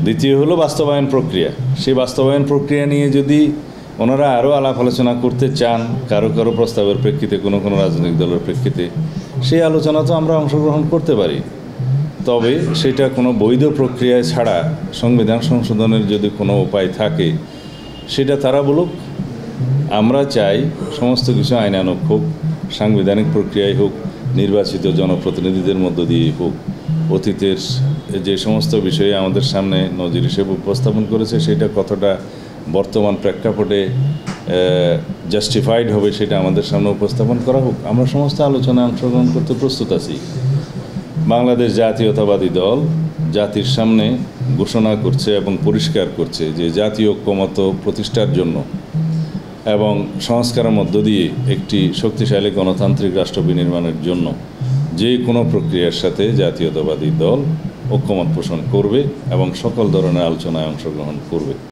দ্বিতীয় হলো বাস্তবায়ন প্রক্রিয়া। সেই বাস্তবায়ন প্রক্রিয়া নিয়ে যদি ওনারা আরও আলাপ আলোচনা করতে চান, কারো কারো প্রস্তাবের প্রেক্ষিতে, কোনো কোনো রাজনৈতিক দলের প্রেক্ষিতে, সেই আলোচনা তো আমরা অংশগ্রহণ করতে পারি। তবে সেটা কোনো বৈধ প্রক্রিয়ায় ছাড়া সংবিধান সংশোধনের যদি কোনো উপায় থাকে সেটা তারা বলুক। আমরা চাই সমস্ত কিছু আইনানুগ হোক, সাংবিধানিক প্রক্রিয়ায় হোক, নির্বাচিত জনপ্রতিনিধিদের মধ্য দিয়েই হোক। অতীতের যে সমস্ত বিষয়ে আমাদের সামনে নজির হিসেবে উপস্থাপন করেছে সেটা কতটা বর্তমান প্রেক্ষাপটে জাস্টিফাইড হবে সেটা আমাদের সামনে উপস্থাপন করা হোক। আমরা সমস্ত আলোচনায় অংশগ্রহণ করতে প্রস্তুত আছি। বাংলাদেশ জাতীয়তাবাদী দল জাতির সামনে ঘোষণা করছে এবং পরিষ্কার করছে যে জাতীয় ঐক্যমত্য প্রতিষ্ঠার জন্য এবং সংস্কারের মধ্য দিয়ে একটি শক্তিশালী গণতান্ত্রিক রাষ্ট্র বিনির্মাণের জন্য যে কোনো প্রক্রিয়ার সাথে জাতীয়তাবাদী দল ঐক্যমত পোষণ করবে এবং সকল ধরনের আলোচনায় অংশগ্রহণ করবে।